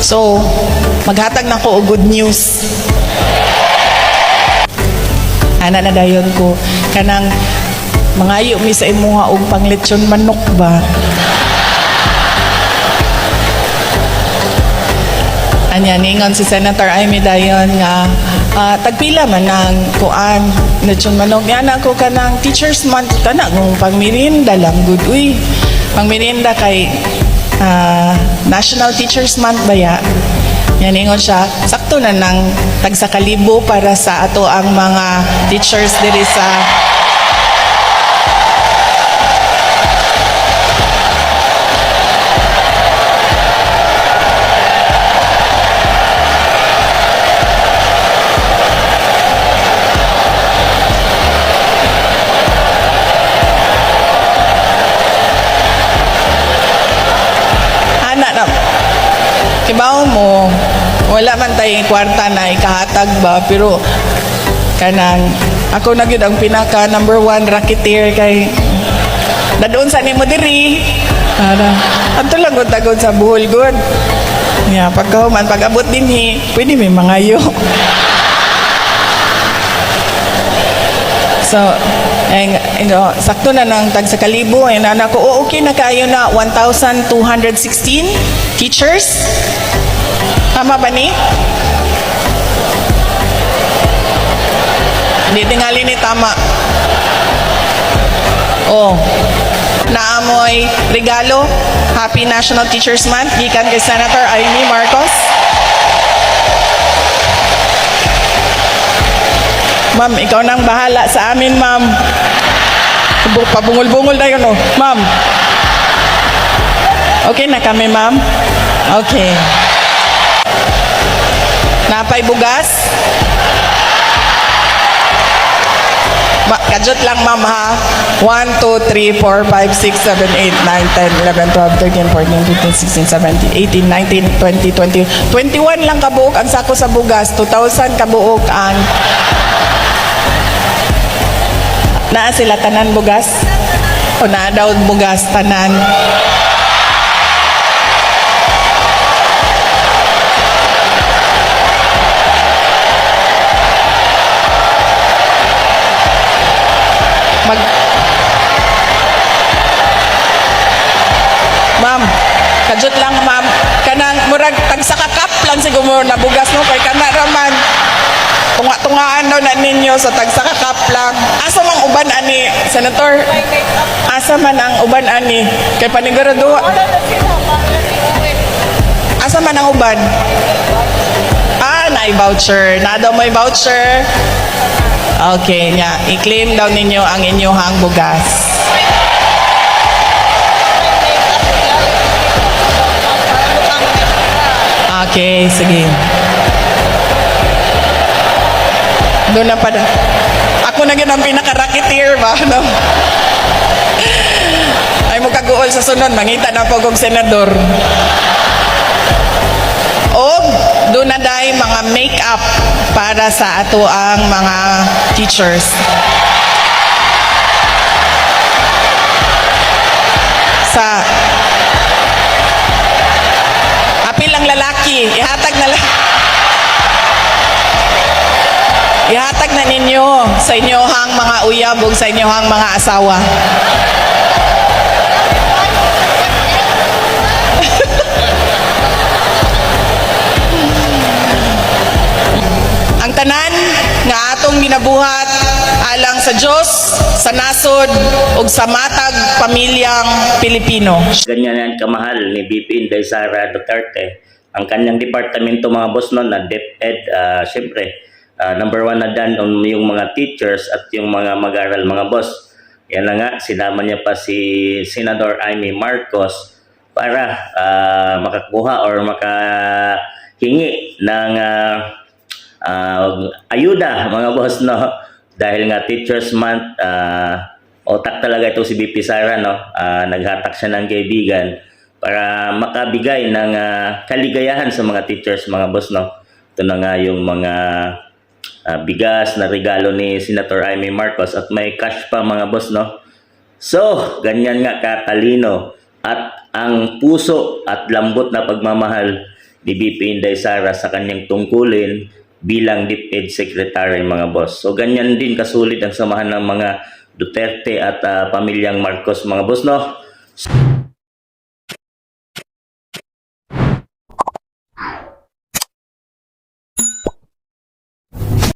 So, maghatag na ko og good news. Ana na dayon ko kanang mangayo mi sa imuha og panglechon manok ba. Anya ningon si Senator Amy dayon nga tagpila man ang kuan lechon manok nga na ko kanang Teachers Month kana ng pangmerienda lang good uy. Pangmerienda kay National Teachers Month baya. Yan ingon siya, sakto na ng tagsakalibo para sa ato ang mga teachers diri sa kibaw mo, wala man tayong kwarta na ikahatag ba, pero kanang ako na gyud ang pinaka number 1 racketeer kay dadoon sa nimo diri adto lang gud tagod sa buhol good yeah, pagkahuman pag-abot dinhi pwede may mangayo. So sakto na nang tag sa kalibo and anak ko okay na kayo na 1,216 teachers. Tama ba ni? Hindi tingali ni tama. Oh. Naamoy regalo. Happy National Teachers Month gikan kay Senator Amy Marcos. Ma'am, ikaw nang bahala sa amin, ma'am. Pabungol-bungol na yun, oh. Ma'am. Okay na kami, ma'am? Okay. Napay bugas? Kajot lang, ma'am, ha? 1, 2, 3, 4, 5, 6, 7, 8, 9, 10, 11, 12, 13, 14, 15, 16, 17, 18, 19, 20, 21 lang kabuok ang sako sa bugas. 2,000 kabuok ang naa sila tanan bugas o naa daw bugas tanan. Ma'am, kajut lang ma'am, kanang murag tagsakakap lang siguro na bugas mo kay kana raman tunga-tungaan daw na ninyo sa tagsakakap lang. Asa mang uban ani, Senator? Asa man ang uban ani? Kay panigurado. Asa man ang uban? Naay voucher. Na daw may voucher. Okay, nya. I-claim daw ninyo ang inyong bugas. Okay, sige. Doon na pa na. Ako na ang pinaka-racketeer ba? No? Ay mo kaguol sa sunod. Mangita na po kong senador. O, doon na dahil mga make-up para sa ato ang mga teachers. Sa apil ang lalaki. Ihatag na ninyo sa inyohang mga uyab ug sa inyohang mga asawa. Ang tanan nga atong ginabuhat alang sa Dios, sa nasod ug sa matag pamilyang Pilipino. Ganyan ang kamahal ni VP Inday Sara Duterte. Ang kanyang departamento mga boss noon na DepEd, syempre number 1 na dan yung mga teachers at yung mga mag-aral mga boss. Yan na nga, sinama niya pa si Senador Amy Marcos para makakuha or makahingi ng ayuda mga boss, no? Dahil nga Teachers Month, otak talaga ito si VP Sara, no? Naghatak siya ng kaibigan para makabigay ng kaligayahan sa mga teachers mga boss, no? Ito na nga yung mga bigas na regalo ni Senator Amy Marcos at may cash pa mga boss, no? So, ganyan nga katalino at ang puso at lambot na pagmamahal ni VP Inday Sara sa kanyang tungkulin bilang DepEd Secretary mga boss. So ganyan din kasulit ang samahan ng mga Duterte at pamilyang Marcos mga boss no.